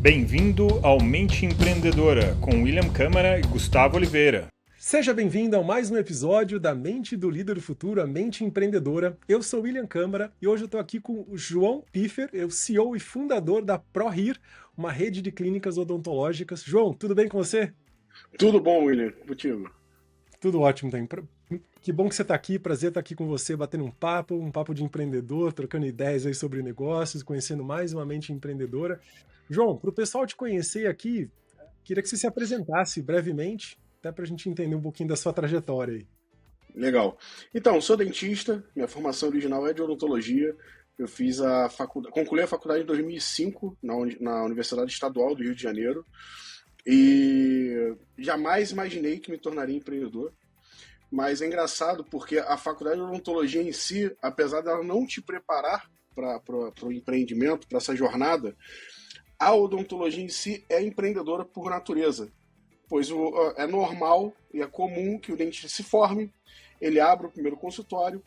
Bem-vindo ao Mente Empreendedora, com William Câmara e Gustavo Oliveira. Seja bem-vindo a mais um episódio da Mente do Líder do Futuro, a Mente Empreendedora. Eu sou William Câmara e hoje eu estou aqui com o João Piffer, eu CEO e fundador da ProHear, uma rede de clínicas odontológicas. João, tudo bem com você? Tudo bom, William? Contigo? Tudo ótimo também. Que bom que você está aqui, prazer estar aqui com você, batendo um papo de empreendedor, trocando ideias aí sobre negócios, conhecendo mais uma mente empreendedora. João, para o pessoal te conhecer aqui, queria que você se apresentasse brevemente, até para a gente entender um pouquinho da sua trajetória aí. Legal. Então, sou dentista, minha formação original é de odontologia. Eu fiz concluí a faculdade em 2005 na Universidade Estadual do Rio de Janeiro e jamais imaginei que me tornaria empreendedor. Mas é engraçado porque a faculdade de odontologia em si, apesar dela não te preparar para o empreendimento, para essa jornada, a odontologia em si é empreendedora por natureza. Pois é normal e é comum que o dentista se forme, ele abra o primeiro consultório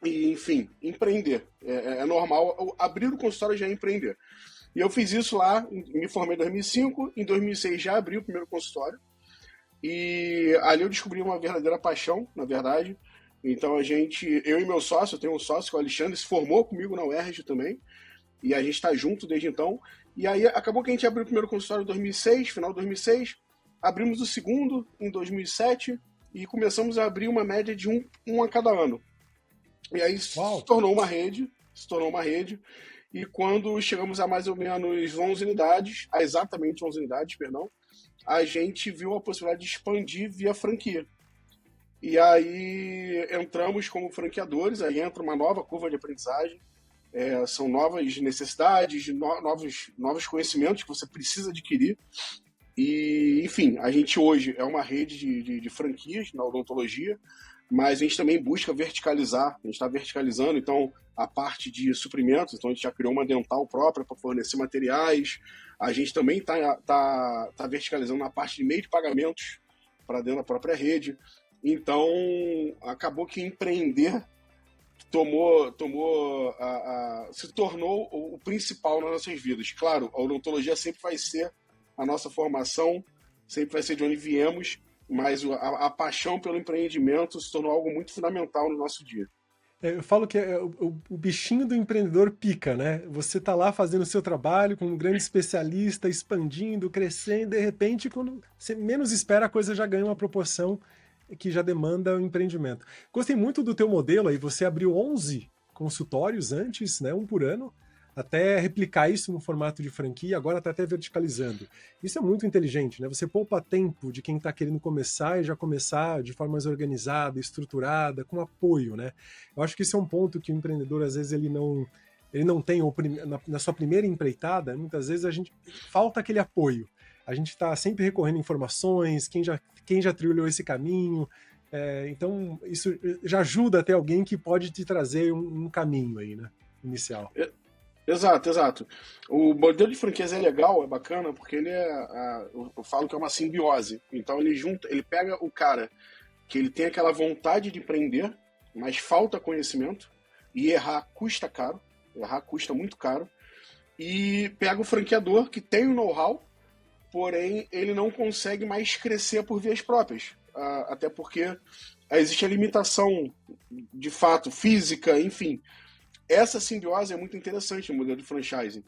e, enfim, empreender. É normal, abrir o consultório já é empreender. E eu fiz isso lá, me formei em 2005, em 2006 já abri o primeiro consultório, e ali eu descobri uma verdadeira paixão, na verdade. Então eu e meu sócio, eu tenho um sócio, que é o Alexandre, se formou comigo na UERJ também, e a gente está junto desde então. E aí acabou que a gente abriu o primeiro consultório em 2006, final de 2006, abrimos o segundo em 2007 e começamos a abrir uma média de um a cada ano. E aí se tornou uma rede, e quando chegamos a mais ou menos 11 unidades, a exatamente 11 unidades, perdão, a gente viu a possibilidade de expandir via franquia. E aí entramos como franqueadores, aí entra uma nova curva de aprendizagem, são novas necessidades, novos conhecimentos que você precisa adquirir. E, enfim, a gente hoje é uma rede de franquias na odontologia, mas a gente também busca verticalizar, a gente está verticalizando, então, a parte de suprimentos, então a gente já criou uma dental própria para fornecer materiais, a gente também tá verticalizando na parte de meio de pagamentos para dentro da própria rede, então acabou que empreender se tornou o principal nas nossas vidas. Claro, a odontologia sempre vai ser a nossa formação, sempre vai ser de onde viemos, mas a paixão pelo empreendimento se tornou algo muito fundamental no nosso dia. Eu falo que o bichinho do empreendedor pica, né? Você tá lá fazendo o seu trabalho como um grande especialista, expandindo, crescendo, de repente, quando você menos espera, a coisa já ganha uma proporção que já demanda o empreendimento. Gostei muito do teu modelo aí, você abriu 11 consultórios antes, né, um por ano, até replicar isso no formato de franquia, agora está até verticalizando. Isso é muito inteligente, né? Você poupa tempo de quem está querendo começar e já começar de forma mais organizada, estruturada, com apoio, né? Eu acho que isso é um ponto que o empreendedor, às vezes, ele não tem, na sua primeira empreitada, muitas vezes falta aquele apoio. A gente está sempre recorrendo a informações, quem já trilhou esse caminho, então isso já ajuda a ter alguém que pode te trazer um caminho aí, né? Inicial. Exato. O modelo de franquias é legal, é bacana, porque eu falo que é uma simbiose. Então ele pega o cara que ele tem aquela vontade de empreender, mas falta conhecimento, e errar custa caro, errar custa muito caro, e pega o franqueador que tem o know-how, porém ele não consegue mais crescer por vias próprias, até porque existe a limitação de fato física, enfim. Essa simbiose é muito interessante no modelo de franchising.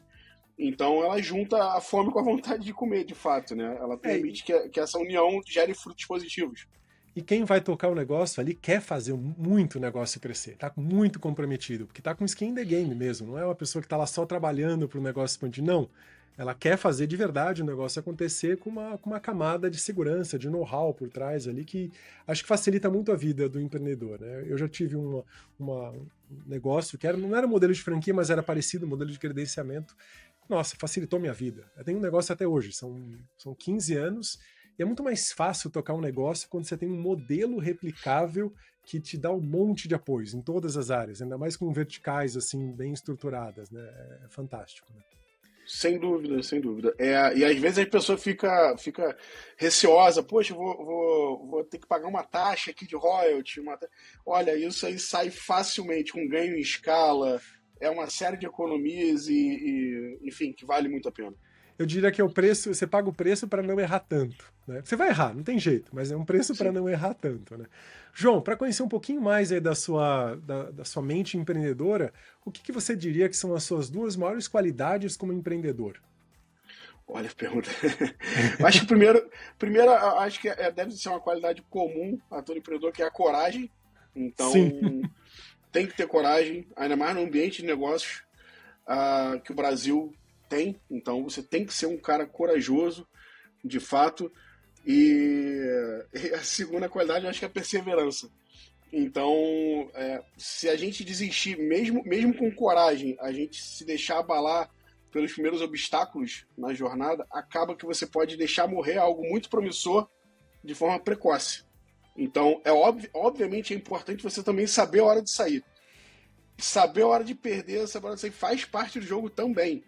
Então ela junta a fome com a vontade de comer, de fato, né? Ela permite que essa união gere frutos positivos. E quem vai tocar o negócio ali quer fazer muito o negócio crescer, tá muito comprometido, porque tá com skin in the game mesmo, não é uma pessoa que tá lá só trabalhando para o negócio expandir, não. Ela quer fazer de verdade o negócio acontecer com uma camada de segurança, de know-how por trás ali, que acho que facilita muito a vida do empreendedor, né? Eu já tive um negócio que não era modelo de franquia, mas era parecido, modelo de credenciamento. Nossa, facilitou minha vida. Eu tenho um negócio até hoje, são 15 anos, e é muito mais fácil tocar um negócio quando você tem um modelo replicável que te dá um monte de apoios em todas as áreas, ainda mais com verticais assim bem estruturadas, né? É fantástico, né? Sem dúvida, sem dúvida. E às vezes a pessoa fica receosa, poxa, vou ter que pagar uma taxa aqui de royalty. Olha, isso aí sai facilmente, com ganho em escala, é uma série de economias enfim, que vale muito a pena. eu diria que é o preço, você paga o preço para não errar tanto, né? Você vai errar, não tem jeito, mas é um preço para não errar tanto, né? João, para conhecer um pouquinho mais aí da sua mente empreendedora, o que você diria que são as suas duas maiores qualidades como empreendedor? Olha, pergunta. Eu acho que primeiro acho que deve ser uma qualidade comum a todo empreendedor, que é a coragem. Então, Sim. tem que ter coragem, ainda mais no ambiente de negócios que o Brasil tem. Então, você tem que ser um cara corajoso, de fato. E a segunda qualidade, eu acho que é a perseverança. Então, se a gente desistir, mesmo com coragem, a gente se deixar abalar pelos primeiros obstáculos na jornada, acaba que você pode deixar morrer algo muito promissor de forma precoce. Então, obviamente é importante você também saber a hora de sair. Saber a hora de perder, saber a hora de sair faz parte do jogo também.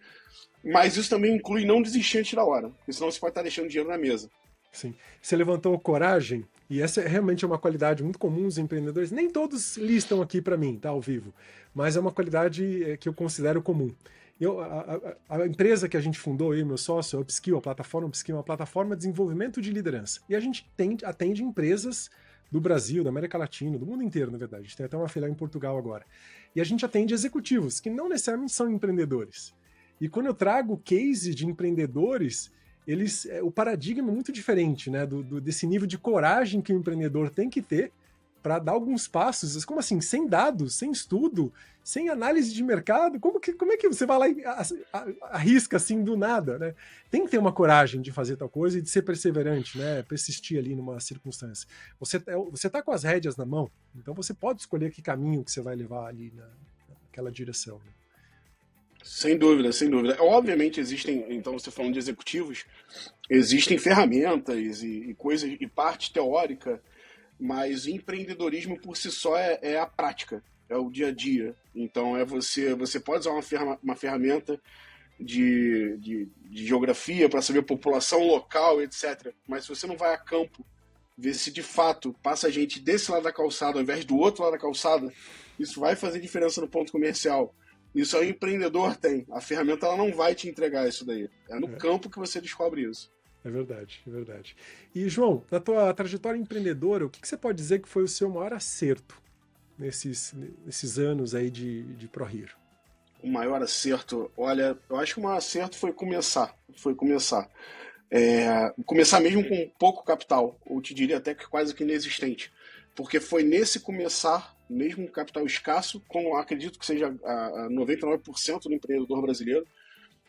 Mas isso também inclui não desistir antes da hora, porque senão você pode estar deixando dinheiro na mesa. Sim. Você levantou coragem, e essa realmente é uma qualidade muito comum dos empreendedores. Nem todos listam aqui para mim, tá, ao vivo, mas é uma qualidade que eu considero comum. A empresa que a gente fundou, eu e meu sócio, a Upskill, a plataforma Upskill, é uma plataforma de desenvolvimento de liderança. E a gente atende empresas do Brasil, da América Latina, do mundo inteiro, na verdade. A gente tem até uma filial em Portugal agora. E a gente atende executivos, que não necessariamente são empreendedores. E quando eu trago case de empreendedores, o paradigma é muito diferente, né? Desse nível de coragem que o empreendedor tem que ter para dar alguns passos, como assim, sem dados, sem estudo, sem análise de mercado, como é que você vai lá e arrisca assim do nada, né? Tem que ter uma coragem de fazer tal coisa e de ser perseverante, né? Persistir ali numa circunstância. Você tá com as rédeas na mão, então você pode escolher que caminho que você vai levar ali naquela direção, né? Sem dúvida, sem dúvida. Obviamente existem, então você falando de executivos, existem ferramentas e coisas e parte teórica, mas empreendedorismo por si só é a prática, é o dia a dia. Então você pode usar uma ferramenta de geografia para saber a população local, etc. Mas se você não vai a campo ver se de fato passa gente desse lado da calçada ao invés do outro lado da calçada, isso vai fazer diferença no ponto comercial. Isso aí o empreendedor tem. A ferramenta ela não vai te entregar isso daí. É no campo que você descobre isso. É verdade, é verdade. E, João, na tua trajetória empreendedora, o que você pode dizer que foi o seu maior acerto nesses anos aí de ProHero? O maior acerto, olha, eu acho que o maior acerto foi começar. Começar mesmo com pouco capital, ou te diria até que quase que inexistente. Porque foi nesse começar, mesmo com capital escasso, como acredito que seja a 99% do empreendedor brasileiro,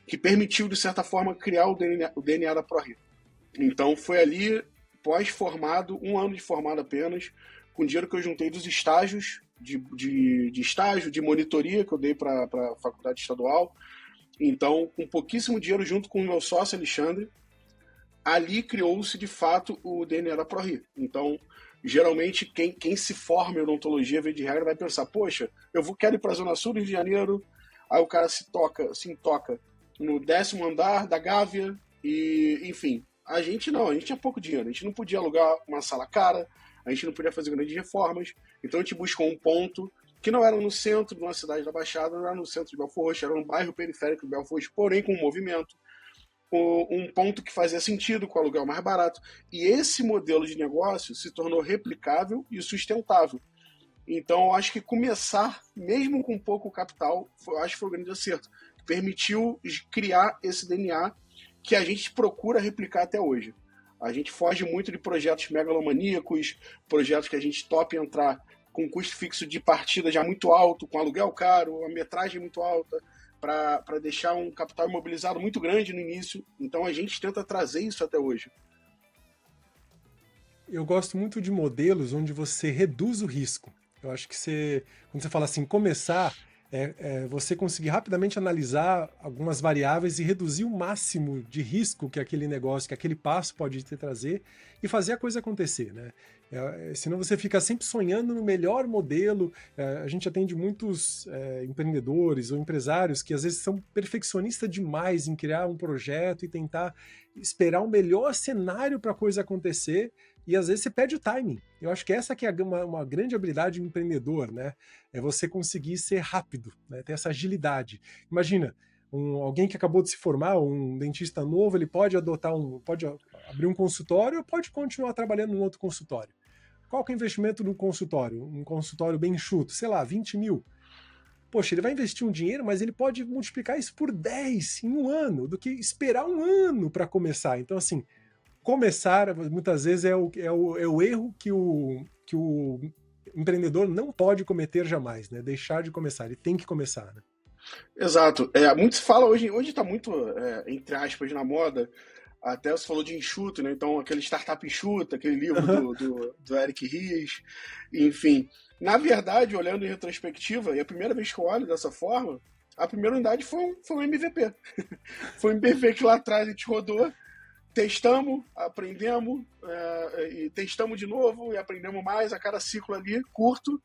que permitiu, de certa forma, criar o DNA da ProHero. Então, foi ali, pós-formado, 1 ano de formado apenas, com dinheiro que eu juntei dos estágios, de estágio, de monitoria que eu dei para a faculdade estadual. Então, com pouquíssimo dinheiro, junto com o meu sócio, Alexandre, ali criou-se, de fato, o DNA da ProHero. Então, geralmente, quem se forma em odontologia, via de regra, vai pensar, poxa, quero ir para a Zona Sul do Rio de Janeiro, aí o cara se toca no 10º andar da Gávea, e, enfim, a gente tinha pouco dinheiro, a gente não podia alugar uma sala cara, a gente não podia fazer grandes reformas, então a gente buscou um ponto que não era no centro de uma cidade da Baixada, não era no centro de Belford Roxo, era no bairro periférico de Belford Roxo, porém com movimento, um ponto que fazia sentido, com aluguel mais barato, e esse modelo de negócio se tornou replicável e sustentável. Então, eu acho que começar, mesmo com pouco capital, acho que foi um grande acerto. Permitiu criar esse DNA que a gente procura replicar até hoje. A gente foge muito de projetos megalomaníacos, projetos que a gente topa entrar com custo fixo de partida já muito alto, com aluguel caro, a metragem muito alta, para deixar um capital imobilizado muito grande no início. Então, a gente tenta trazer isso até hoje. Eu gosto muito de modelos onde você reduz o risco. Eu acho que quando você fala assim, começar, você conseguir rapidamente analisar algumas variáveis e reduzir o máximo de risco que aquele negócio, que aquele passo pode te trazer e fazer a coisa acontecer, né? Senão você fica sempre sonhando no melhor modelo. A gente atende muitos empreendedores ou empresários que às vezes são perfeccionistas demais em criar um projeto e tentar esperar o melhor cenário para a coisa acontecer. E às vezes você perde o timing. Eu acho que essa que é uma grande habilidade do empreendedor, né? É você conseguir ser rápido, né? Ter essa agilidade. Imagina, Alguém que acabou de se formar, um dentista novo, ele pode pode abrir um consultório ou pode continuar trabalhando num outro consultório. Qual que é o investimento do consultório? Um consultório bem enxuto, sei lá, 20 mil. Poxa, ele vai investir um dinheiro, mas ele pode multiplicar isso por 10 em um ano, do que esperar um ano para começar. Então, assim, começar, muitas vezes, é o erro que o empreendedor não pode cometer jamais, né? Deixar de começar, ele tem que começar, né? Exato. Muito se fala hoje está muito, entre aspas, na moda. Até você falou de enxuto, né? Então, aquele Startup Enxuto, aquele livro do Eric Ries, enfim. Na verdade, olhando em retrospectiva, e a primeira vez que eu olho dessa forma, a primeira unidade foi um MVP. Foi um MVP que lá atrás a gente rodou, testamos, aprendemos, e testamos de novo, e aprendemos mais a cada ciclo ali, curto,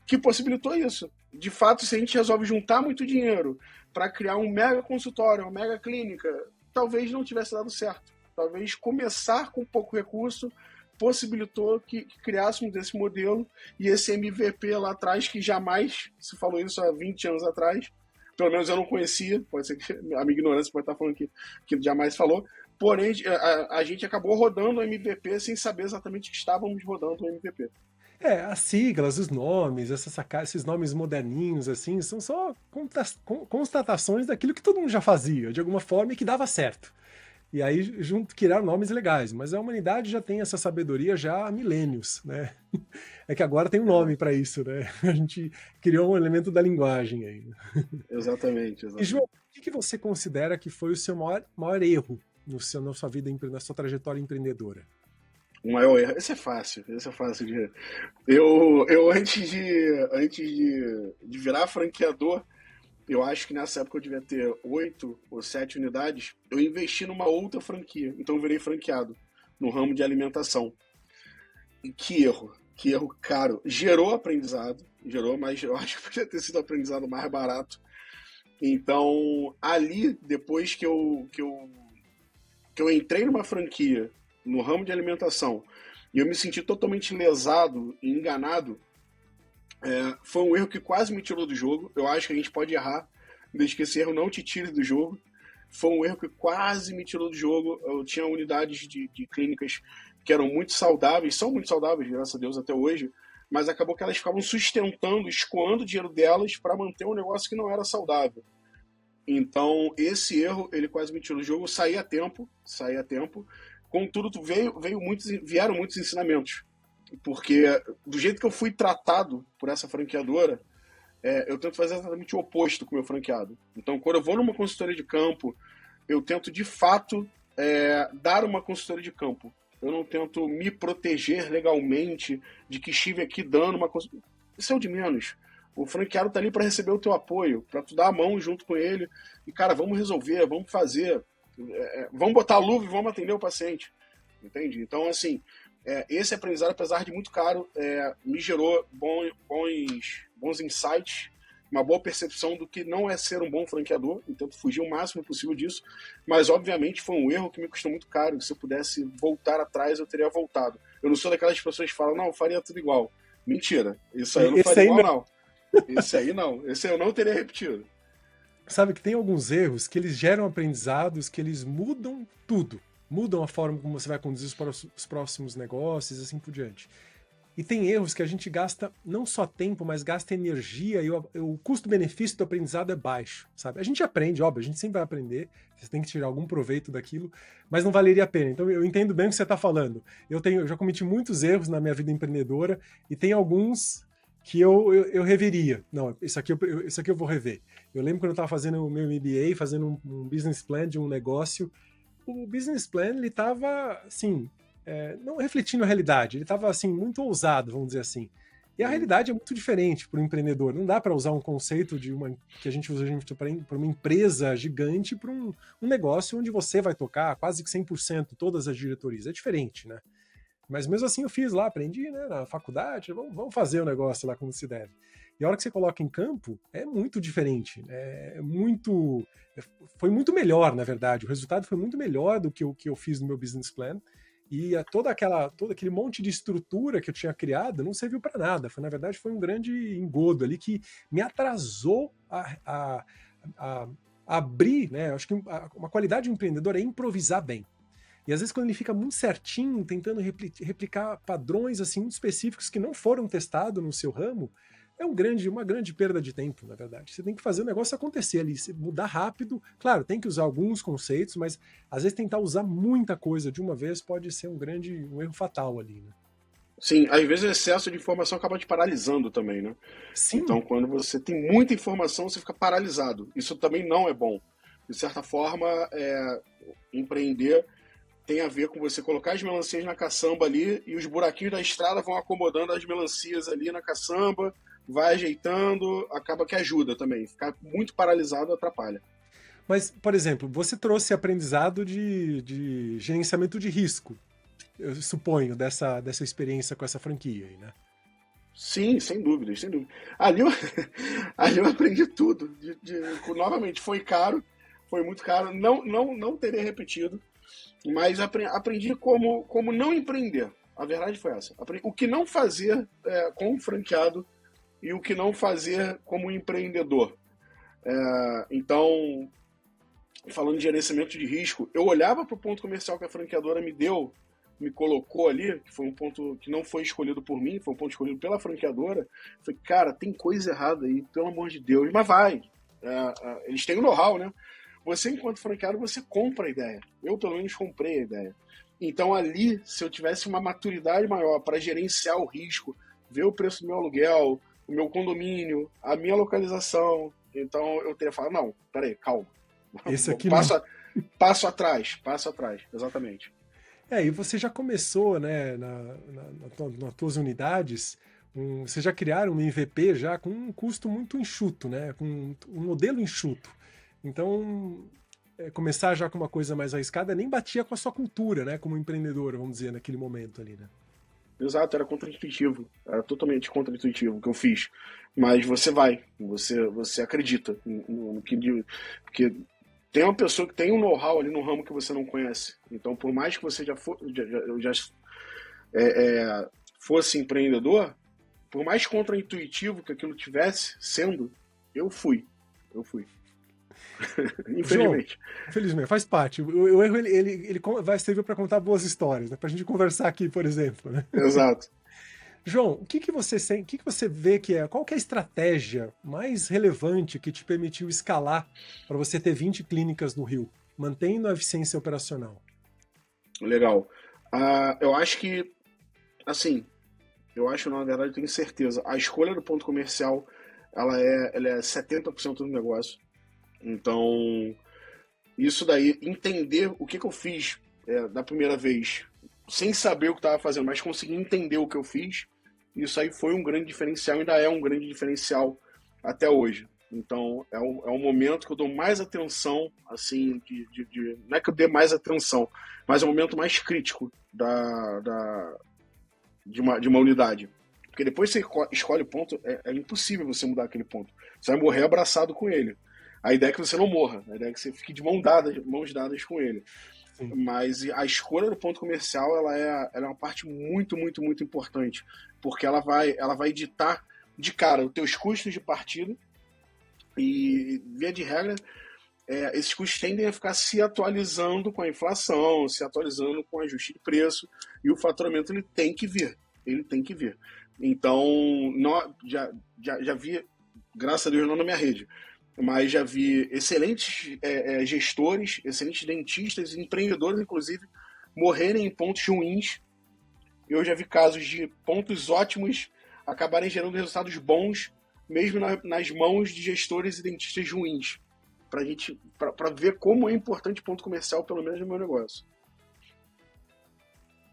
que possibilitou isso. De fato, se a gente resolve juntar muito dinheiro para criar um mega consultório, uma mega clínica, talvez não tivesse dado certo. Talvez começar com pouco recurso possibilitou que criássemos esse modelo e esse MVP lá atrás, que jamais se falou isso há 20 anos atrás, pelo menos eu não conhecia, pode ser que a minha ignorância pode estar falando que jamais falou, porém a gente acabou rodando o MVP sem saber exatamente que estávamos rodando o MVP. As siglas, os nomes, esses nomes moderninhos, assim, são só constatações daquilo que todo mundo já fazia, de alguma forma, e que dava certo. E aí, criaram nomes legais. Mas a humanidade já tem essa sabedoria já há milênios, né? É que agora tem um nome para isso, né? A gente criou um elemento da linguagem aí. Exatamente. E, João, o que você considera que foi o seu maior erro na sua vida, na sua trajetória empreendedora? O maior erro. Esse é fácil de. Eu antes de virar franqueador, eu acho que nessa época eu devia ter 8 ou 7 unidades, eu investi numa outra franquia. Então eu virei franqueado no ramo de alimentação. E que erro caro. Gerou aprendizado, mas eu acho que podia ter sido aprendizado mais barato. Então, ali, depois que eu entrei numa franquia no ramo de alimentação e eu me senti totalmente lesado e enganado, foi um erro que quase me tirou do jogo. Eu acho que a gente pode errar, desde que esse erro não te tire do jogo. Foi um erro que quase me tirou do jogo. Eu tinha unidades de clínicas que eram muito saudáveis, são muito saudáveis, graças a Deus, até hoje, mas acabou que elas ficavam sustentando, escoando o dinheiro delas para manter um negócio que não era saudável. Então, esse erro, ele quase me tirou do jogo. Eu saí a tempo. Contudo, vieram muitos ensinamentos. Porque do jeito que eu fui tratado por essa franqueadora, eu tento fazer exatamente o oposto com o meu franqueado. Então, quando eu vou numa consultoria de campo, eu tento, de fato, dar uma consultoria de campo. Eu não tento me proteger legalmente de que estive aqui dando uma consultoria. Isso é o de menos. O franqueado está ali para receber o teu apoio, para tu dar a mão junto com ele. E, cara, vamos resolver, vamos fazer. Vamos botar a luva e vamos atender o paciente. Entende? Então, assim, esse aprendizado, apesar de muito caro, me gerou bons insights, uma boa percepção do que não é ser um bom franqueador, então fugir o máximo possível disso, mas obviamente foi um erro que me custou muito caro. Se eu pudesse voltar atrás, eu teria voltado. Eu não sou daquelas pessoas que falam, não, eu faria tudo igual. Mentira, isso aí eu não faria igual, não. Esse aí não, esse aí eu não teria repetido. Sabe que tem alguns erros que eles geram aprendizados, que eles mudam tudo. Mudam a forma como você vai conduzir os próximos negócios e assim por diante. E tem erros que a gente gasta não só tempo, mas gasta energia e o custo-benefício do aprendizado é baixo, sabe? A gente aprende, óbvio, a gente sempre vai aprender, você tem que tirar algum proveito daquilo, mas não valeria a pena. Então eu entendo bem o que você está falando. Eu já cometi muitos erros na minha vida empreendedora e tem alguns que eu reveria. Não, isso aqui eu vou rever. Eu lembro quando eu estava fazendo o meu MBA, fazendo um business plan de um negócio, o business plan, ele estava, assim, não refletindo a realidade, ele estava, assim, muito ousado, vamos dizer assim. E a realidade é muito diferente para o empreendedor. Não dá para usar um conceito que a gente usa para uma empresa gigante para um negócio onde você vai tocar quase que 100% todas as diretorias. É diferente, né? Mas mesmo assim eu fiz lá, aprendi, né, na faculdade, vamos fazer o negócio lá como se deve. E a hora que você coloca em campo, é muito diferente. Foi muito melhor, na verdade. O resultado foi muito melhor do que o que eu fiz no meu business plan. E todo aquele monte de estrutura que eu tinha criado não serviu para nada. Na verdade, foi um grande engodo ali que me atrasou a abrir, né? Eu acho que uma qualidade do empreendedor é improvisar bem. E às vezes quando ele fica muito certinho, tentando replicar padrões assim muito específicos que não foram testados no seu ramo, é uma grande perda de tempo, na verdade. Você tem que fazer o negócio acontecer ali, mudar rápido. Claro, tem que usar alguns conceitos, mas às vezes tentar usar muita coisa de uma vez pode ser um erro fatal ali, né? Sim, às vezes o excesso de informação acaba te paralisando também, né? Sim, Então, quando você tem muita informação, você fica paralisado. Isso também não é bom. De certa forma, empreender tem a ver com você colocar as melancias na caçamba ali e os buraquinhos da estrada vão acomodando as melancias ali na caçamba, vai ajeitando, acaba que ajuda também. Ficar muito paralisado atrapalha. mas, por exemplo, você trouxe aprendizado de gerenciamento de risco, eu suponho, dessa experiência com essa franquia aí, né? Sim, sem dúvida, sem dúvida. Ali eu, ali eu aprendi tudo. Novamente, foi caro, foi muito caro. Não teria repetido, mas aprendi como não empreender. A verdade foi essa. O que não fazer com um franqueado e o que não fazer como empreendedor. Então, falando de gerenciamento de risco, eu olhava para o ponto comercial que a franqueadora me colocou ali, que foi um ponto que não foi escolhido por mim, foi um ponto escolhido pela franqueadora. Falei, cara, tem coisa errada aí, pelo amor de Deus, mas vai. Eles têm o know-how, né? Você, enquanto franqueado, você compra a ideia. Eu, pelo menos, comprei a ideia. Então, ali, se eu tivesse uma maturidade maior para gerenciar o risco, ver o preço do meu aluguel, o meu condomínio, a minha localização, então eu teria falado, não, peraí, calma. Esse aqui não. Passo atrás, exatamente. E você já começou, né, nas tuas unidades, vocês já criaram um MVP já com um custo muito enxuto, né, com um modelo enxuto. Então, começar já com uma coisa mais arriscada nem batia com a sua cultura, né, como empreendedor, vamos dizer, naquele momento ali, né? Exato, era contra-intuitivo. Era totalmente contra-intuitivo o que eu fiz. Mas você acredita no que. Porque tem uma pessoa que tem um know-how ali no ramo que você não conhece. Então, por mais que você já fosse empreendedor, por mais contra-intuitivo que aquilo tivesse sendo, eu fui. Infelizmente. João, infelizmente, faz parte. O erro ele vai servir para contar boas histórias, né? Para a gente conversar aqui, por exemplo, né? Exato. João, o que você vê qual que é a estratégia mais relevante que te permitiu escalar para você ter 20 clínicas no Rio, mantendo a eficiência operacional? Legal. Eu acho que, assim, na verdade, eu tenho certeza, a escolha do ponto comercial, ela é 70% do negócio. Então, isso daí, entender o que eu fiz da primeira vez, sem saber o que estava fazendo, mas conseguir entender o que eu fiz, isso aí foi um grande diferencial, ainda é um grande diferencial até hoje. Então, é um momento que eu dou mais atenção, assim, não é que eu dê mais atenção, mas é o momento mais crítico de uma unidade. Porque depois você escolhe o ponto, é impossível você mudar aquele ponto. Você vai morrer abraçado com ele. A ideia é que você não morra, a ideia é que você fique de mãos dadas com ele. Sim. Mas a escolha do ponto comercial, ela é uma parte muito, muito, muito importante, porque ela vai ditar de cara os teus custos de partida e, via de regra, esses custos tendem a ficar se atualizando com a inflação, se atualizando com o ajuste de preço, e o faturamento ele tem que vir. Então, já vi, graças a Deus, não na minha rede, mas já vi excelentes gestores, excelentes dentistas, empreendedores, inclusive, morrerem em pontos ruins. Eu já vi casos de pontos ótimos acabarem gerando resultados bons, mesmo nas mãos de gestores e dentistas ruins. Para ver como é importante ponto comercial, pelo menos no meu negócio.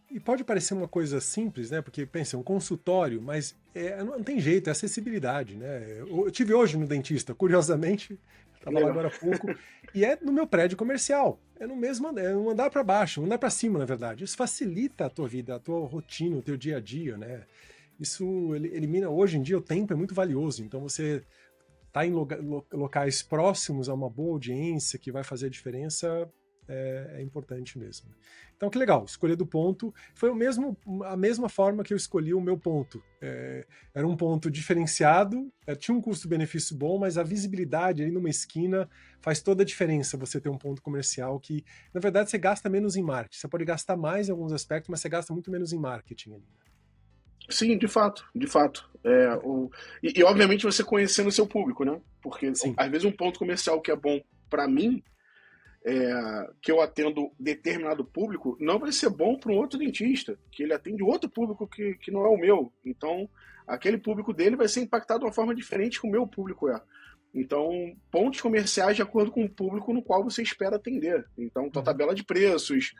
E pode parecer uma coisa simples, né? Porque, pensa, um consultório, mas não tem jeito, é acessibilidade, né? Eu tive hoje no dentista, curiosamente, estava lá agora há pouco, e é no meu prédio comercial. É no mesmo é um andar para baixo, um andar para cima, na verdade. Isso facilita a tua vida, a tua rotina, o teu dia a dia, né? Isso elimina, hoje em dia, o tempo é muito valioso, então você tá em locais próximos a uma boa audiência que vai fazer a diferença, é importante mesmo. Então, que legal, escolher do ponto. Foi a mesma forma que eu escolhi o meu ponto. Era um ponto diferenciado, tinha um custo-benefício bom, mas a visibilidade ali numa esquina faz toda a diferença você ter um ponto comercial que, na verdade, você gasta menos em marketing. Você pode gastar mais em alguns aspectos, mas você gasta muito menos em marketing ali. Sim, de fato, de fato. E obviamente você conhecendo o seu público, né? Porque Sim. às vezes um ponto comercial que é bom para mim, que eu atendo determinado público, não vai ser bom para um outro dentista, que ele atende outro público que não é o meu. Então, aquele público dele vai ser impactado de uma forma diferente que o meu público é. Então, pontos comerciais de acordo com o público no qual você espera atender. Então, tua tabela de preços,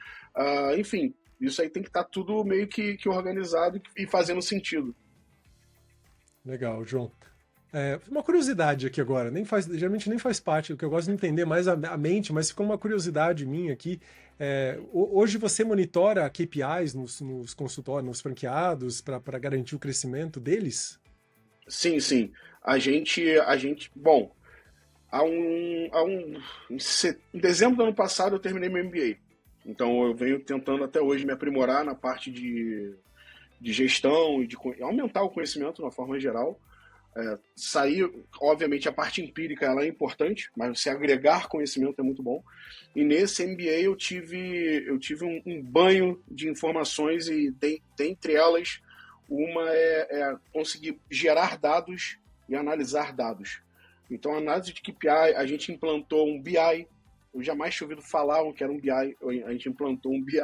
enfim, isso aí tem que estar tudo meio que organizado e fazendo sentido. Legal, João. Uma curiosidade aqui agora, geralmente nem faz parte, o que eu gosto de entender mais a mente, mas ficou uma curiosidade minha aqui. Hoje você monitora KPIs nos consultórios, nos franqueados, para garantir o crescimento deles? Sim, sim. Bom, em dezembro do ano passado eu terminei meu MBA. Então eu venho tentando até hoje me aprimorar na parte de gestão e de aumentar o conhecimento de uma forma geral. Obviamente a parte empírica ela é importante, mas você agregar conhecimento é muito bom. E nesse MBA eu tive um banho de informações e dentre elas uma é conseguir gerar dados e analisar dados. Então a análise de KPI, a gente implantou um BI. Eu jamais tinha ouvido falar que era um BI, a gente implantou um BI.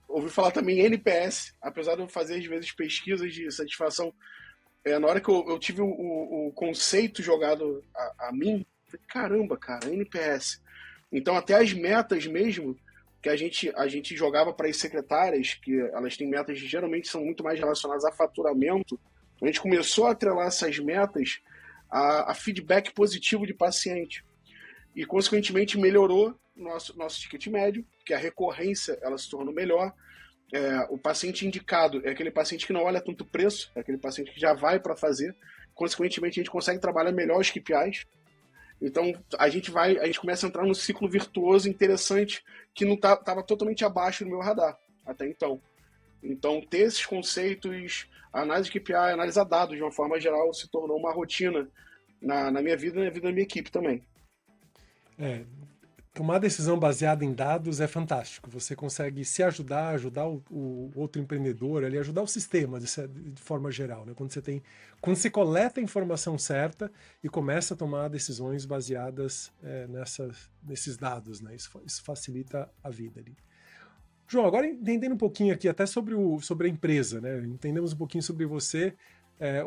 Ouvi falar também NPS, apesar de eu fazer às vezes pesquisas de satisfação. Na hora que eu tive o conceito jogado a mim, falei, caramba, cara, NPS. Então até as metas mesmo, que a gente jogava para as secretárias, que elas têm metas que geralmente são muito mais relacionadas a faturamento, a gente começou a atrelar essas metas a feedback positivo de paciente. E, consequentemente, melhorou nosso ticket médio, que a recorrência ela se tornou melhor. O paciente indicado é aquele paciente que não olha tanto o preço, é aquele paciente que já vai para fazer. Consequentemente, a gente consegue trabalhar melhor os KPIs. Então, a gente começa a entrar num ciclo virtuoso interessante que não estava totalmente abaixo do meu radar até então. Então, ter esses conceitos, a análise de KPI, analisar dados de uma forma geral, se tornou uma rotina na minha vida e na vida da minha equipe também. Tomar decisão baseada em dados é fantástico. Você consegue se ajudar o outro empreendedor, ali, ajudar o sistema de forma geral, né? Quando você coleta a informação certa e começa a tomar decisões baseadas nesses dados, né? Isso facilita a vida ali. João, agora entendendo um pouquinho aqui até sobre a empresa, né? Entendemos um pouquinho sobre você.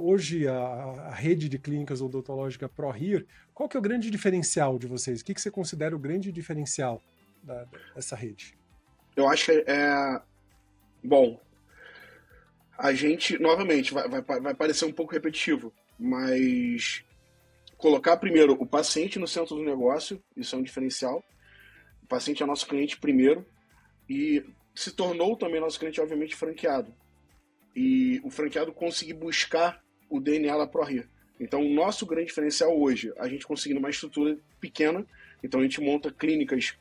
Hoje, a rede de clínicas odontológica ProHear, qual que é o grande diferencial de vocês? O que você considera o grande diferencial dessa rede? Eu acho que bom, a gente, novamente, vai parecer um pouco repetitivo, mas colocar primeiro o paciente no centro do negócio, isso é um diferencial. O paciente é nosso cliente primeiro e se tornou também nosso cliente, obviamente, franqueado. E o franqueado conseguir buscar o DNA da ProHear. Então, o nosso grande diferencial hoje, a gente conseguindo uma estrutura pequena, então a gente monta clínicas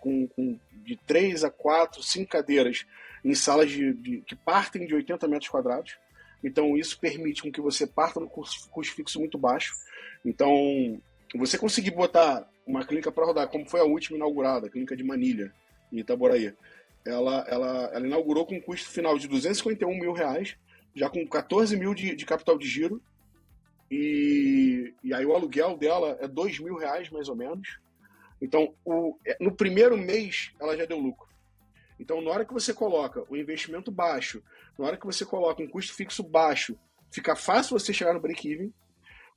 de 3 a 4, 5 cadeiras em salas que partem de 80 metros quadrados. Então, isso permite com que você parta no custo fixo muito baixo. Então, você conseguir botar uma clínica para rodar, como foi a última inaugurada, a clínica de Manilha, em Itaboraí. Ela inaugurou com um custo final de R$251 mil, já com 14 mil de capital de giro, e aí o aluguel dela é R$2.000 mais ou menos. Então, no primeiro mês ela já deu lucro. Então, na hora que você coloca o investimento baixo, na hora que você coloca um custo fixo baixo, fica fácil você chegar no break-even.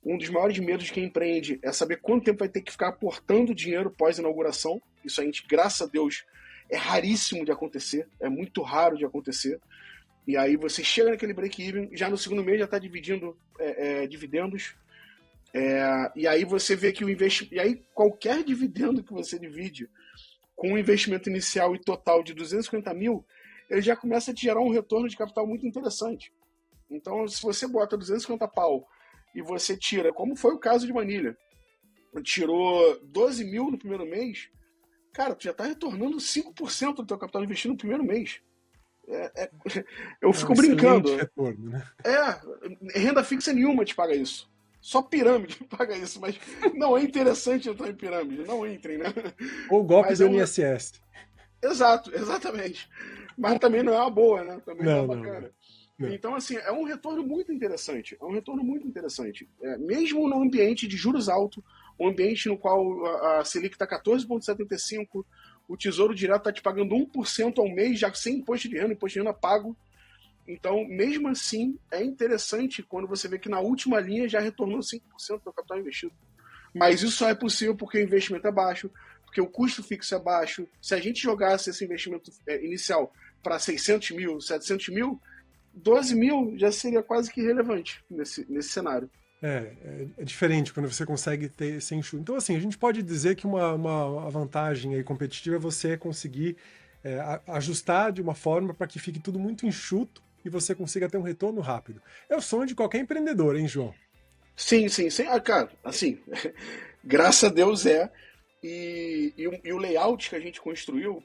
Um dos maiores medos de quem empreende é saber quanto tempo vai ter que ficar aportando dinheiro pós-inauguração. Isso a gente, graças a Deus, é raríssimo de acontecer, é muito raro de acontecer. E aí você chega naquele break-even, já no segundo mês já está dividindo dividendos. E aí você vê que o investimento... E aí qualquer dividendo que você divide com um investimento inicial e total de 250 mil, ele já começa a te gerar um retorno de capital muito interessante. Então, se você bota 250 pau e você tira, como foi o caso de Manilha, tirou 12 mil no primeiro mês, cara, tu já tá retornando 5% do teu capital investido no primeiro mês. Eu É um fico brincando. excelente retorno, né? Renda fixa nenhuma te paga isso. Só pirâmide paga isso, mas não é interessante entrar em pirâmide, não entrem, né? Ou o golpe Mas do INSS. Exato, exatamente. Mas também não é uma boa, né? Também não é Não, bacana. não. Então, assim, é um retorno muito interessante. É um retorno muito interessante. Mesmo num ambiente de juros altos, um ambiente no qual a Selic está 14,75%, o Tesouro Direto está te pagando 1% ao mês, já sem imposto de renda pago. Então, mesmo assim, é interessante quando você vê que na última linha já retornou 5% do capital investido. Mas isso só é possível porque o investimento é baixo, porque o custo fixo é baixo. Se a gente jogasse esse investimento inicial para 600 mil, 700 mil, 12 mil já seria quase que irrelevante nesse cenário. É diferente quando você consegue ter esse enxuto. Então, assim, a gente pode dizer que uma vantagem aí competitiva é você conseguir ajustar de uma forma para que fique tudo muito enxuto e você consiga ter um retorno rápido. É o sonho de qualquer empreendedor, hein, João? Sim. Cara, assim, graças a Deus é. E o layout que a gente construiu,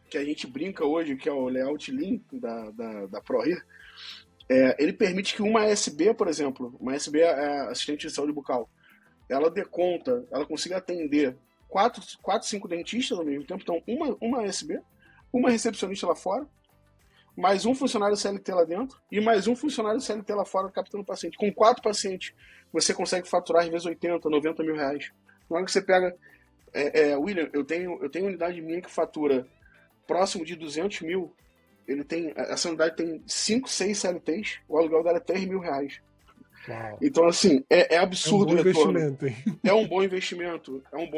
que a gente brinca hoje, que é o layout Lean da ProRir, ele permite que uma ASB, por exemplo, uma ASB é assistente de saúde bucal, ela dê conta, ela consiga atender 5 dentistas ao mesmo tempo. Então, uma ASB, uma recepcionista lá fora, mais um funcionário CLT lá dentro e mais um funcionário CLT lá fora captando paciente. Com 4 pacientes, você consegue faturar às vezes 80, 90 mil reais. Na hora que você pega... William, eu tenho unidade minha que fatura próximo de 200 mil. Essa unidade tem 5, 6 CLTs, o aluguel dela é 3 mil reais. Uau. Então, assim, é absurdo o retorno. Investimento, hein? É um bom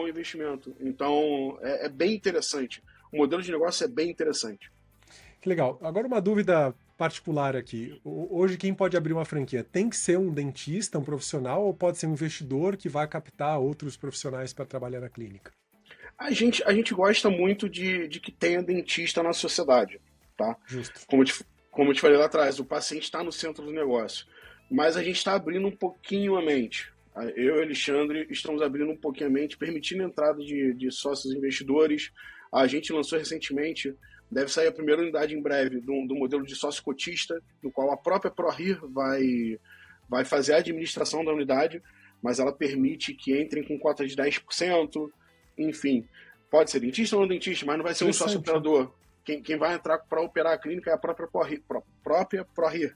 investimento. Então, é bem interessante. O modelo de negócio é bem interessante. Que legal. Agora uma dúvida particular aqui. Hoje quem pode abrir uma franquia? Tem que ser um dentista, um profissional, ou pode ser um investidor que vai captar outros profissionais para trabalhar na clínica? A gente gosta muito de que tenha dentista na sociedade, tá? Justo. Como eu te falei lá atrás, o paciente está no centro do negócio. Mas a gente está abrindo um pouquinho a mente. Eu e o Alexandre estamos abrindo um pouquinho a mente, permitindo a entrada de sócios investidores. A gente lançou recentemente, deve sair a primeira unidade em breve, do modelo de sócio cotista, no qual a própria ProRir vai fazer a administração da unidade, mas ela permite que entrem com cota de 10%, enfim. Pode ser dentista ou não dentista, mas não vai ser um sócio operador. Quem vai entrar para operar a clínica é a própria ProRir.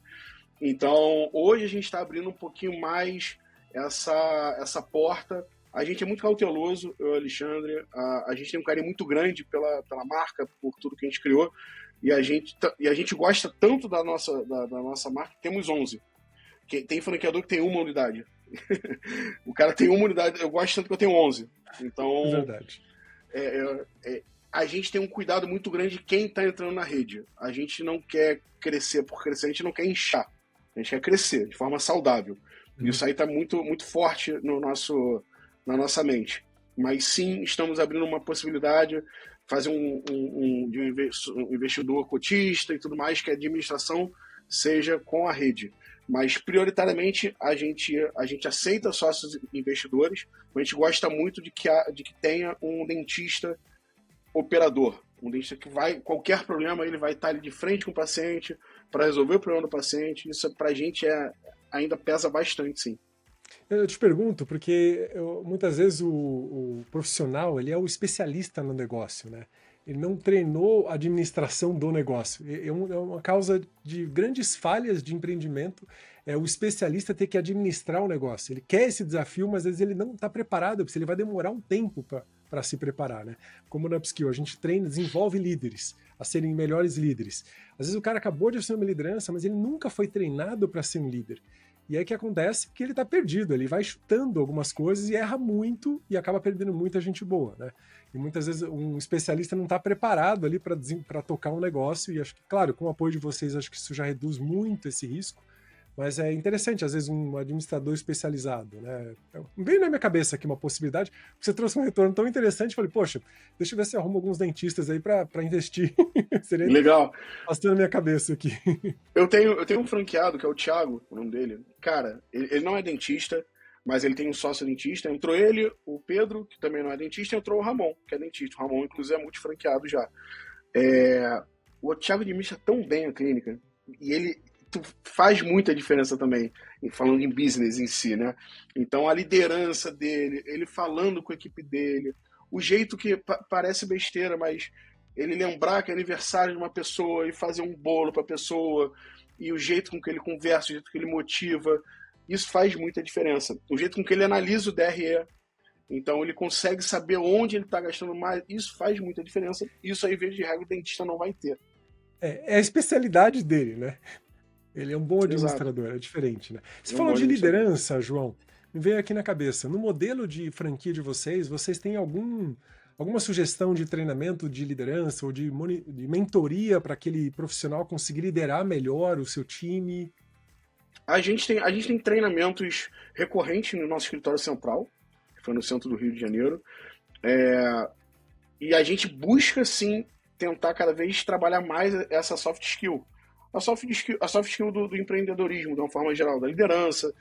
Então, hoje a gente está abrindo um pouquinho mais essa porta. A gente é muito cauteloso, eu e o Alexandre. A gente tem um carinho muito grande pela marca, por tudo que a gente criou. E a gente gosta tanto da nossa marca, que temos 11. Tem franqueador que tem uma unidade. O cara tem uma unidade, eu gosto tanto que eu tenho 11. Então, é verdade. A gente tem um cuidado muito grande de quem está entrando na rede. A gente não quer crescer por crescer, a gente não quer inchar. A gente quer crescer de forma saudável. Isso aí está muito, muito forte na nossa mente. Mas sim, estamos abrindo uma possibilidade, fazer um investidor cotista e tudo mais, que a administração seja com a rede. Mas, prioritariamente, a gente aceita sócios investidores, mas a gente gosta muito de que tenha um dentista operador. Um dentista que qualquer problema, ele vai estar ali de frente com o paciente para resolver o problema do paciente. Isso, para a gente, ainda pesa bastante, sim. Eu te pergunto, porque muitas vezes o profissional ele é o especialista no negócio, né? Ele não treinou a administração do negócio. É uma causa de grandes falhas de empreendimento, o especialista ter que administrar o negócio. Ele quer esse desafio, mas às vezes ele não está preparado, porque ele vai demorar um tempo para se preparar, né? Como na Upskill, a gente treina, desenvolve líderes a serem melhores líderes. Às vezes o cara acabou de assumir uma liderança, mas ele nunca foi treinado para ser um líder. E aí o que acontece? Que ele está perdido, ele vai chutando algumas coisas e erra muito e acaba perdendo muita gente boa, né? E muitas vezes um especialista não está preparado ali para tocar um negócio, e acho que, claro, com o apoio de vocês, acho que isso já reduz muito esse risco, mas é interessante, às vezes, um administrador especializado, né? Veio na minha cabeça aqui uma possibilidade, você trouxe um retorno tão interessante, falei, poxa, deixa eu ver se eu arrumo alguns dentistas aí para investir. Seria legal. Passando na minha cabeça aqui. Eu tenho um franqueado, que é o Thiago, o nome dele. Cara, ele não é dentista, mas ele tem um sócio dentista. Entrou ele, o Pedro, que também não é dentista, e entrou o Ramon, que é dentista. O Ramon, inclusive, é multifranqueado já. O Thiago administra tão bem a clínica, e ele faz muita diferença também, falando em business em si, né? Então, a liderança dele, ele falando com a equipe dele, o jeito que parece besteira, mas ele lembrar que é aniversário de uma pessoa e fazer um bolo para a pessoa, e o jeito com que ele conversa, o jeito que ele motiva, isso faz muita diferença. O jeito com que ele analisa o DRE, então ele consegue saber onde ele está gastando mais, isso faz muita diferença. Isso aí, vez de regra, o dentista não vai ter. É a especialidade dele, né? Ele é um bom administrador, Exato. é diferente, né? Você É um falou bom de administrador. liderança, João. Me veio aqui na cabeça. No modelo de franquia de vocês têm alguma sugestão de treinamento de liderança ou de mentoria para aquele profissional conseguir liderar melhor o seu time? A gente tem treinamentos recorrentes no nosso escritório central, que foi no centro do Rio de Janeiro, e a gente busca, sim, tentar cada vez trabalhar mais essa soft skill. A soft skill do empreendedorismo, de uma forma geral, da liderança.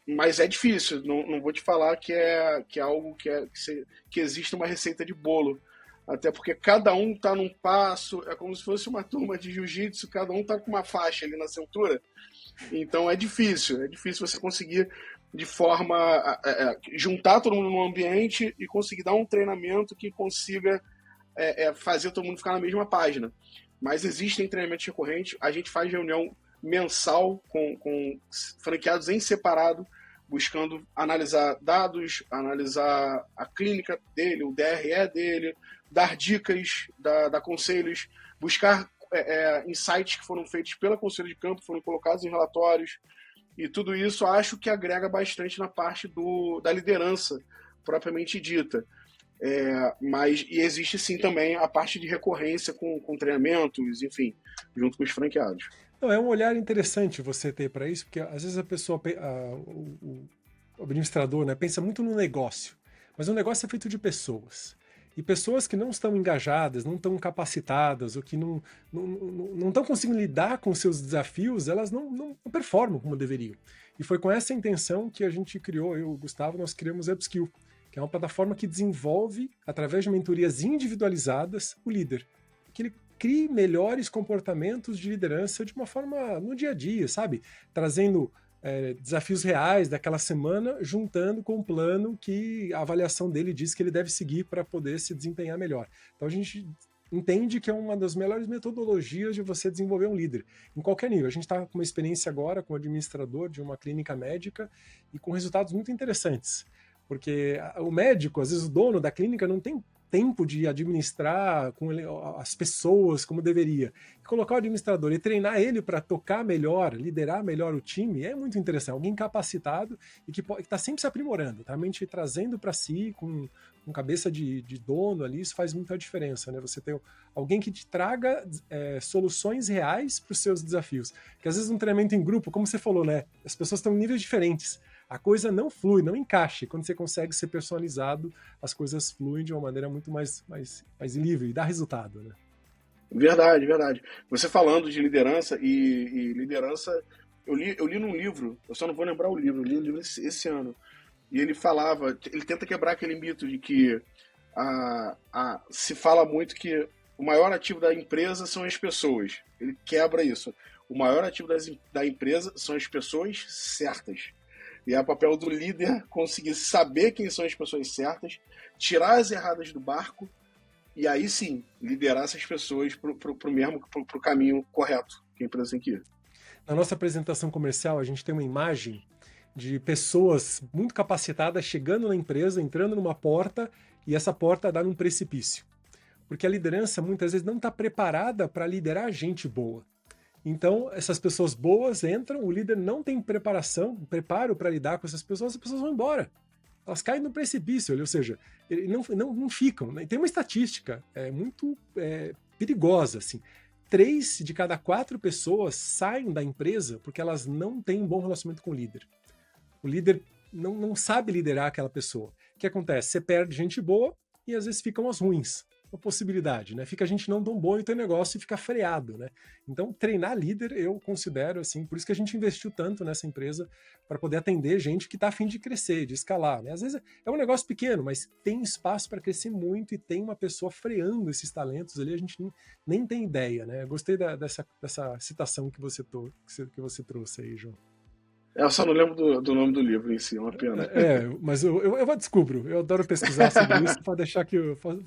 Mas é difícil, não vou te falar que é algo que existe uma receita de bolo. Até porque cada um está num passo, é como se fosse uma turma de jiu-jitsu, cada um está com uma faixa ali na cintura. Então é difícil você conseguir de forma juntar todo mundo num ambiente e conseguir dar um treinamento que consiga fazer todo mundo ficar na mesma página. Mas existem treinamentos recorrentes, a gente faz reunião mensal com franqueados em separado, buscando analisar dados, analisar a clínica dele, o DRE dele, dar dicas, dar conselhos, buscar insights que foram feitos pela Conselho de Campo, foram colocados em relatórios, e tudo isso acho que agrega bastante na parte da liderança propriamente dita. E existe sim também a parte de recorrência com treinamentos, enfim, junto com os franqueados. Não, é um olhar interessante você ter para isso, porque às vezes a pessoa, o administrador, né, pensa muito no negócio, mas o negócio é feito de pessoas. E pessoas que não estão engajadas, não estão capacitadas, ou que não estão conseguindo lidar com seus desafios, elas não performam como deveriam. E foi com essa intenção que a gente criou, eu e o Gustavo, nós criamos Upskill, que é uma plataforma que desenvolve, através de mentorias individualizadas, o líder. Que ele crie melhores comportamentos de liderança de uma forma no dia a dia, sabe? Trazendo desafios reais daquela semana, juntando com o plano que a avaliação dele diz que ele deve seguir para poder se desempenhar melhor. Então a gente entende que é uma das melhores metodologias de você desenvolver um líder, em qualquer nível. A gente está com uma experiência agora com o administrador de uma clínica médica e com resultados muito interessantes. Porque o médico, às vezes o dono da clínica não tem tempo de administrar com as pessoas como deveria. Colocar o administrador e treinar ele para tocar melhor, liderar melhor o time, é muito interessante. Alguém capacitado e que está sempre se aprimorando, realmente trazendo para si com cabeça de dono ali, isso faz muita diferença, né? Você tem alguém que te traga soluções reais para os seus desafios. Porque às vezes um treinamento em grupo, como você falou, né? As pessoas estão em níveis diferentes. A coisa não flui, não encaixa. Quando você consegue ser personalizado, as coisas fluem de uma maneira muito mais livre e dá resultado, né? Verdade, verdade. Você falando de liderança e liderança, eu li num livro, eu só não vou lembrar o livro, eu li o livro esse ano, e ele tenta quebrar aquele mito de que se fala muito que o maior ativo da empresa são as pessoas. Ele quebra isso. O maior ativo da empresa são as pessoas certas. E é o papel do líder conseguir saber quem são as pessoas certas, tirar as erradas do barco e aí sim liderar essas pessoas para o caminho correto que a empresa tem que ir. Na nossa apresentação comercial, a gente tem uma imagem de pessoas muito capacitadas chegando na empresa, entrando numa porta e essa porta dá num precipício. Porque a liderança muitas vezes não está preparada para liderar gente boa. Então, essas pessoas boas entram, o líder não tem preparo para lidar com essas pessoas vão embora. Elas caem no precipício, ou seja, não ficam. Né? Tem uma estatística muito perigosa, assim. 3 de cada 4 pessoas saem da empresa porque elas não têm um bom relacionamento com o líder. O líder não sabe liderar aquela pessoa. O que acontece? Você perde gente boa e às vezes ficam as ruins. possibilidade, né? Fica a gente não tão bom e o teu negócio fica freado, né? Então, treinar líder, eu considero assim, por isso que a gente investiu tanto nessa empresa para poder atender gente que está a fim de crescer, de escalar, né? Às vezes é um negócio pequeno, mas tem espaço para crescer muito e tem uma pessoa freando esses talentos ali, a gente nem tem ideia, né? Eu gostei dessa citação que você trouxe aí, João. Eu só não lembro do nome do livro em si, é uma pena. Mas eu descubro. Eu adoro pesquisar sobre isso para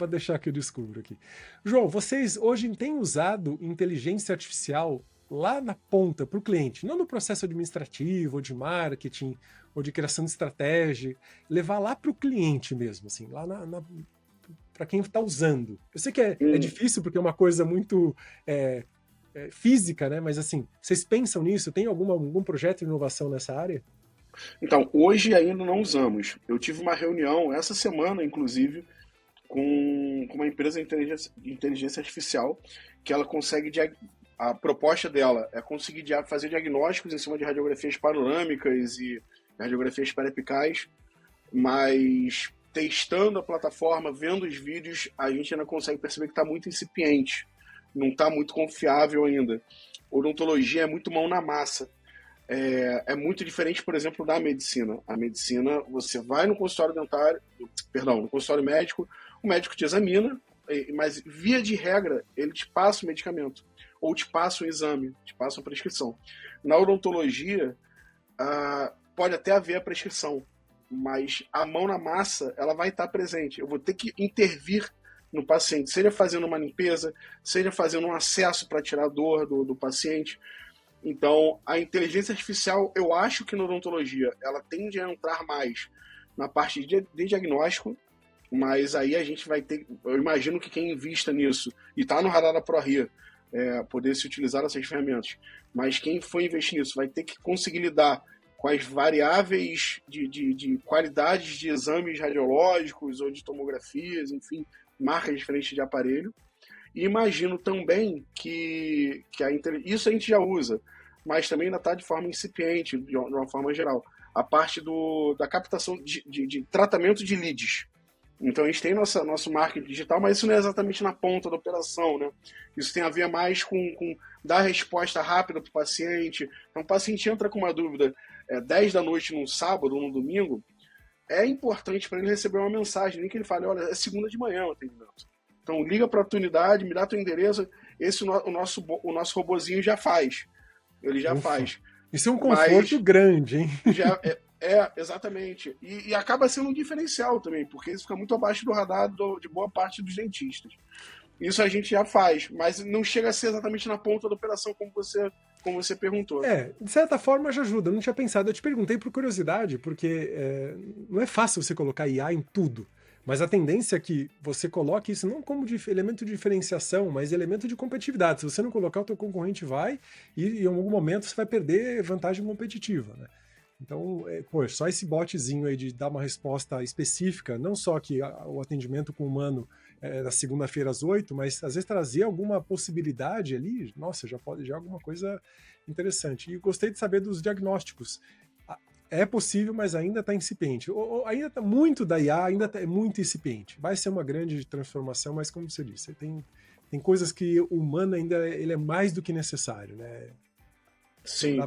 deixar que eu descubro aqui. João, vocês hoje têm usado inteligência artificial lá na ponta para o cliente, não no processo administrativo, ou de marketing, ou de criação de estratégia, levar lá para o cliente mesmo, assim, lá para quem está usando. Eu sei que é difícil porque é uma coisa muito física, né? Mas assim, vocês pensam nisso? Tem algum projeto de inovação nessa área? Então, hoje ainda não usamos. Eu tive uma reunião essa semana, inclusive, com uma empresa de inteligência artificial que ela consegue... A proposta dela é conseguir fazer diagnósticos em cima de radiografias panorâmicas e radiografias periapicais, mas testando a plataforma, vendo os vídeos, a gente ainda consegue perceber que está muito incipiente, não está muito confiável ainda. Odontologia é muito mão na massa. É muito diferente, por exemplo, da medicina. A medicina, você vai no consultório no consultório médico, o médico te examina, mas via de regra, ele te passa o medicamento, ou te passa um exame, te passa uma prescrição. Na odontologia, pode até haver a prescrição, mas a mão na massa, ela vai estar presente. Eu vou ter que intervir no paciente, seja fazendo uma limpeza, seja fazendo um acesso para tirar a dor do paciente. Então, a inteligência artificial, eu acho que na odontologia, ela tende a entrar mais na parte de diagnóstico, mas aí a gente vai ter, eu imagino que quem invista nisso, e está no radar da ProRia, poder se utilizar essas ferramentas, mas quem for investir nisso vai ter que conseguir lidar com as variáveis de qualidades de exames radiológicos ou de tomografias, enfim, marcas diferentes de aparelho. E imagino também que isso a gente já usa, mas também ainda está de forma incipiente, de uma forma geral, a parte da captação de tratamento de leads. Então a gente tem nosso marketing digital, mas isso não é exatamente na ponta da operação, né? Isso tem a ver mais com dar resposta rápida para o paciente. Então o paciente entra com uma dúvida 10 da noite num sábado ou num domingo, é importante para ele receber uma mensagem, nem que ele fale, olha, é segunda de manhã o atendimento. Então liga para a tua unidade, me dá teu endereço, o nosso robozinho já faz. Ele já faz. Isso é um conforto grande, hein? Já exatamente. E acaba sendo um diferencial também, porque isso fica muito abaixo do radar de boa parte dos dentistas. Isso a gente já faz, mas não chega a ser exatamente na ponta da operação, como você perguntou. De certa forma já ajuda, eu não tinha pensado. Eu te perguntei por curiosidade, porque não é fácil você colocar IA em tudo. Mas a tendência é que você coloque isso não como elemento de diferenciação, mas elemento de competitividade. Se você não colocar, o teu concorrente vai e em algum momento você vai perder vantagem competitiva, né? Então, só esse botzinho aí de dar uma resposta específica, não só que o atendimento com o humano é da segunda-feira às 8, mas às vezes trazer alguma possibilidade ali, nossa, já é alguma coisa interessante. E gostei de saber dos diagnósticos. É possível, mas ainda está incipiente. Ainda está muito da IA, ainda é muito incipiente. Vai ser uma grande transformação, mas como você disse, tem coisas que o humano ainda ele é mais do que necessário, né? Sim.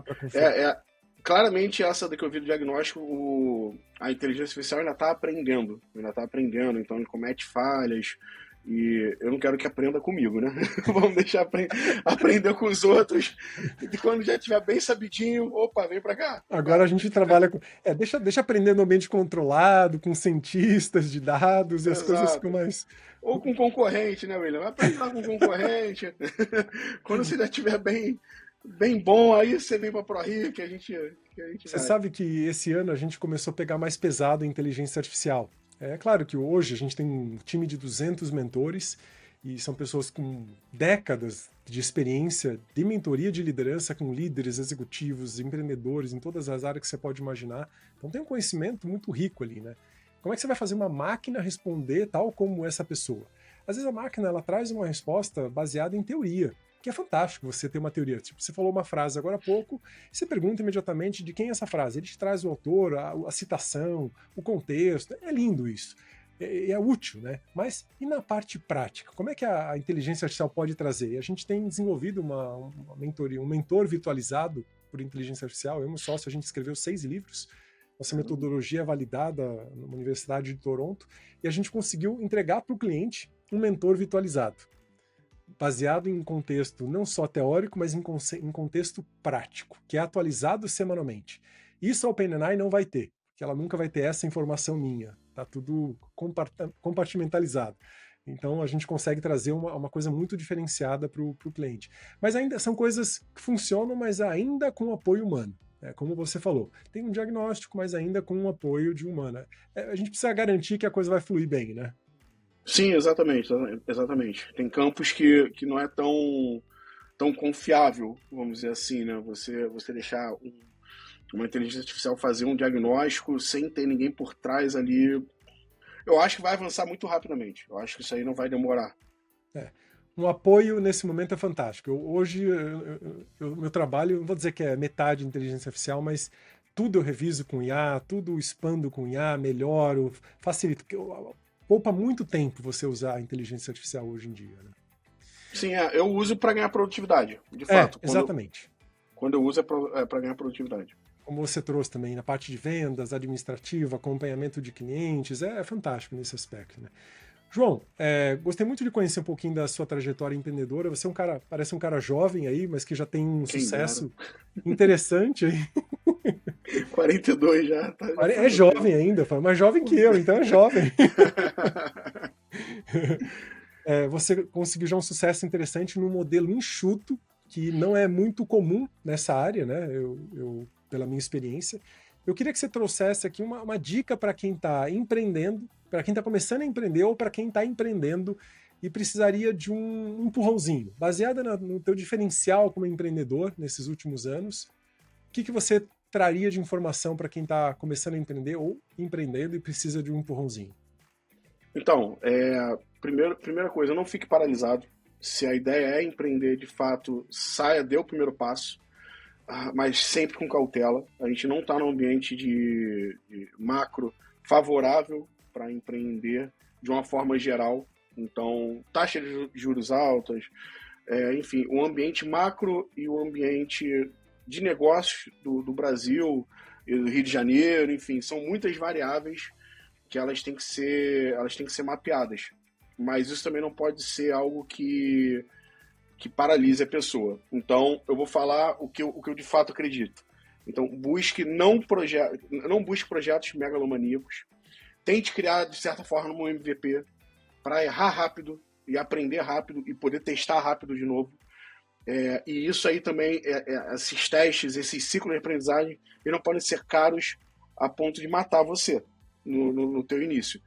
Claramente essa da que eu vi do diagnóstico, a inteligência artificial ainda está aprendendo, então ele comete falhas. E eu não quero que aprenda comigo, né? Vamos deixar aprender com os outros. E quando já estiver bem sabidinho, opa, vem pra cá. Agora a gente trabalha com... deixa aprender no ambiente controlado, com cientistas de dados, e as coisas ficam mais... Ou com concorrente, né, William? Vai aprender lá com concorrente. Quando você já estiver bem bom, aí você vem pra ProRia, que a gente Você sabe que esse ano a gente começou a pegar mais pesado em inteligência artificial. É claro que hoje a gente tem um time de 200 mentores e são pessoas com décadas de experiência de mentoria de liderança com líderes, executivos, empreendedores em todas as áreas que você pode imaginar. Então tem um conhecimento muito rico ali, né? Como é que você vai fazer uma máquina responder tal como essa pessoa? Às vezes a máquina ela traz uma resposta baseada em teoria, que é fantástico você ter uma teoria. Tipo, você falou uma frase agora há pouco, você pergunta imediatamente de quem é essa frase. Ele te traz o autor, a citação, o contexto. É lindo isso. é útil, né? Mas e na parte prática? Como é que a inteligência artificial pode trazer? A gente tem desenvolvido uma mentoria, um mentor virtualizado por inteligência artificial. Eu e meu sócio, a gente escreveu 6 livros. Nossa metodologia é validada numa Universidade de Toronto e a gente conseguiu entregar para o cliente um mentor virtualizado, baseado em contexto não só teórico, mas em contexto prático, que é atualizado semanalmente. Isso a OpenAI não vai ter, porque ela nunca vai ter essa informação minha. Tá tudo compartimentalizado. Então a gente consegue trazer uma coisa muito diferenciada para o cliente. Mas ainda são coisas que funcionam, mas ainda com apoio humano. Como você falou, tem um diagnóstico, mas ainda com o apoio de humana. A gente precisa garantir que a coisa vai fluir bem, né? Sim, exatamente. Tem campos que não é tão confiável, vamos dizer assim, né? Você deixar uma inteligência artificial fazer um diagnóstico sem ter ninguém por trás ali, eu acho que vai avançar muito rapidamente. Eu acho que isso aí não vai demorar. Um apoio nesse momento é fantástico. Hoje, meu trabalho, não vou dizer que é metade inteligência artificial, mas tudo eu reviso com IA, tudo expando com IA, melhoro, facilito. Poupa muito tempo você usar a inteligência artificial hoje em dia. Né? Sim, eu uso para ganhar produtividade, de fato. Exatamente. Quando eu uso é para ganhar produtividade. Como você trouxe também na parte de vendas, administrativa, acompanhamento de clientes, é fantástico nesse aspecto. Né? João, gostei muito de conhecer um pouquinho da sua trajetória empreendedora. Você é um cara, parece um cara jovem aí, mas que já tem um sucesso interessante aí. 42 já. É jovem ainda, mais jovem que eu, então é jovem. Você conseguiu já um sucesso interessante num modelo enxuto, que não é muito comum nessa área, né? Eu pela minha experiência. Eu queria que você trouxesse aqui uma dica para quem está empreendendo, para quem está começando a empreender ou para quem está empreendendo e precisaria de um empurrãozinho, baseada no teu diferencial como empreendedor nesses últimos anos. O que você traria de informação para quem está começando a empreender ou empreendendo e precisa de um empurrãozinho? Então, primeira coisa, não fique paralisado. Se a ideia é empreender, de fato, dê o primeiro passo, mas sempre com cautela. A gente não está num ambiente de macro favorável para empreender de uma forma geral. Então, taxa de juros altas, enfim, o ambiente macro e o ambiente de negócios do Brasil e do Rio de Janeiro, enfim, são muitas variáveis que elas têm que ser mapeadas. Mas isso também não pode ser algo que paralise a pessoa. Então, eu vou falar o que eu de fato acredito. Então, não busque projetos megalomaníacos. Tente criar, de certa forma, um MVP para errar rápido e aprender rápido e poder testar rápido de novo. E isso aí também, esses testes, esses ciclos de aprendizagem, eles não podem ser caros a ponto de matar você no teu início.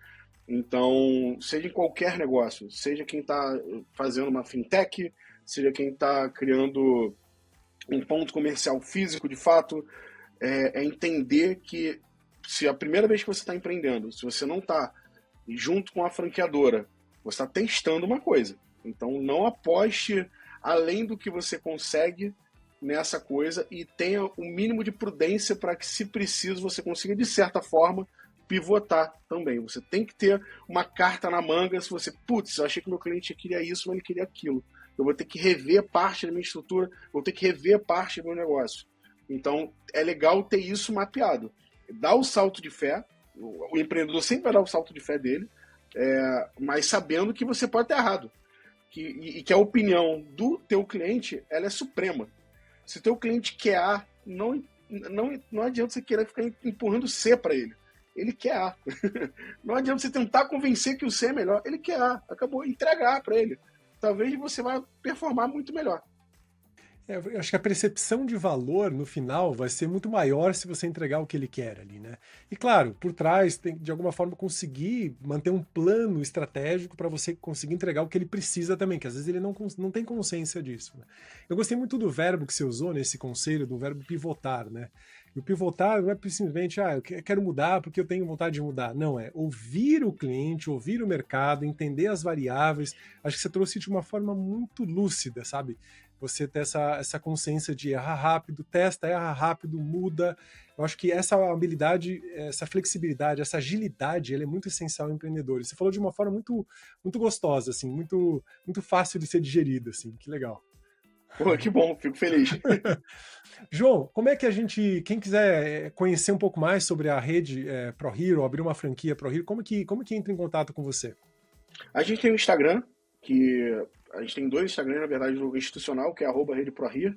Então, seja em qualquer negócio, seja quem está fazendo uma fintech, seja quem está criando um ponto comercial físico, de fato, entender que se a primeira vez que você está empreendendo, se você não está junto com a franqueadora, você está testando uma coisa. Então, não aposte além do que você consegue nessa coisa e tenha o mínimo de prudência para que, se preciso, você consiga, de certa forma, pivotar também. Você tem que ter uma carta na manga. Se você, eu achei que meu cliente queria isso, mas ele queria aquilo. Eu vou ter que rever parte da minha estrutura, vou ter que rever parte do meu negócio. Então, é legal ter isso mapeado. Dá o salto de fé, o empreendedor sempre vai dar o salto de fé dele, mas sabendo que você pode estar errado. E que a opinião do teu cliente, ela é suprema. Se o teu cliente quer A, não adianta você querer ficar empurrando C para ele. Ele quer A. Não adianta você tentar convencer que o C é melhor. Ele quer A. Acabou. Entrega A para ele. Talvez você vai performar muito melhor. Eu acho que a percepção de valor no final vai ser muito maior se você entregar o que ele quer ali, né? E claro, por trás tem de alguma forma conseguir manter um plano estratégico para você conseguir entregar o que ele precisa também, que às vezes ele não tem consciência disso. Né? Eu gostei muito do verbo que você usou nesse conselho, do verbo pivotar, né? E o pivotar não é simplesmente, eu quero mudar porque eu tenho vontade de mudar. Não, é ouvir o cliente, ouvir o mercado, entender as variáveis. Acho que você trouxe de uma forma muito lúcida, sabe? Você ter essa consciência de errar rápido, testa, erra rápido, muda. Eu acho que essa habilidade, essa flexibilidade, essa agilidade, ela é muito essencial em empreendedores. Você falou de uma forma muito, muito gostosa, assim, muito, muito fácil de ser digerida, assim. Que legal. Pô, que bom, fico feliz. João, como é que quem quiser conhecer um pouco mais sobre a rede ProHero, abrir uma franquia ProHero, como que entra em contato com você? A gente tem um Instagram, que a gente tem 2 Instagrams, na verdade, o institucional, que é @RedeProHero,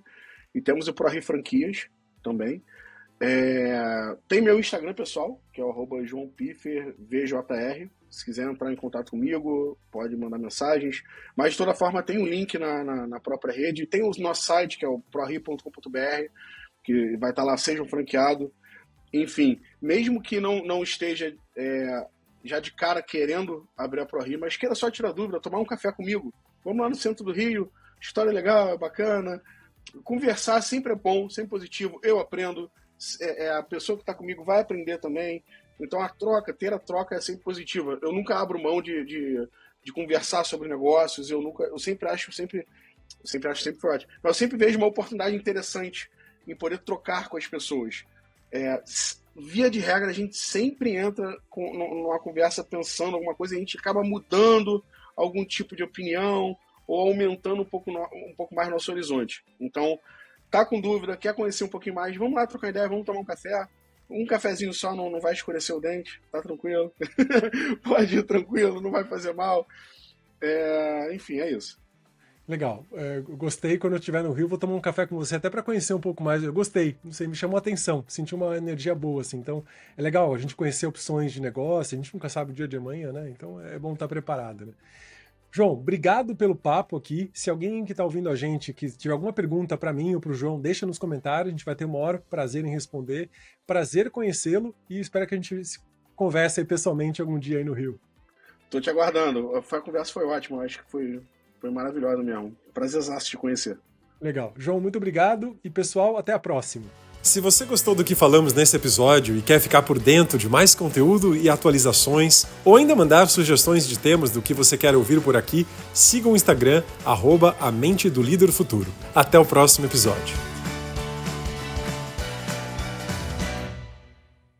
e temos o ProHero Franquias também. Tem meu Instagram pessoal, que é o @JoãoPifferVJR. Se quiser entrar em contato comigo, pode mandar mensagens. Mas, de toda forma, tem um link na própria rede. Tem o nosso site, que é o prohero.com.br, que vai estar lá, seja um franqueado. Enfim, mesmo que não esteja já de cara querendo abrir a ProHero, mas queira só tirar dúvida, tomar um café comigo. Vamos lá no centro do Rio, história legal, bacana. Conversar sempre é bom, sempre positivo. Eu aprendo, a pessoa que está comigo vai aprender também. Então ter a troca é sempre positiva. Eu nunca abro mão de conversar sobre negócios. Eu sempre acho sempre foi ótimo. Mas eu sempre vejo uma oportunidade interessante em poder trocar com as pessoas. Via de regra, a gente sempre entra numa conversa pensando alguma coisa e a gente acaba mudando algum tipo de opinião ou aumentando um pouco mais nosso horizonte. Então, tá com dúvida, quer conhecer um pouquinho mais, vamos lá trocar ideia, vamos tomar um café. Um cafezinho só não vai escurecer o dente, tá tranquilo. Pode ir tranquilo, não vai fazer mal. Enfim, é isso. Legal. Eu gostei. Quando eu estiver no Rio, vou tomar um café com você até para conhecer um pouco mais. Eu gostei. Não sei, me chamou a atenção. Senti uma energia boa, assim. Então, é legal a gente conhecer opções de negócio. A gente nunca sabe o dia de amanhã, né? Então, é bom estar preparado, né? João, obrigado pelo papo aqui. Se alguém que está ouvindo a gente que tiver alguma pergunta para mim ou para o João, deixa nos comentários. A gente vai ter uma hora, prazer em responder. Prazer conhecê-lo e espero que a gente converse aí pessoalmente algum dia aí no Rio. Tô te aguardando. A conversa foi ótima. Acho que foi maravilhosa mesmo. Prazerzaço te conhecer. Legal. João, muito obrigado. E pessoal, até a próxima. Se você gostou do que falamos nesse episódio e quer ficar por dentro de mais conteúdo e atualizações, ou ainda mandar sugestões de temas do que você quer ouvir por aqui, siga o Instagram, @A Mente do Líder Futuro. Até o próximo episódio.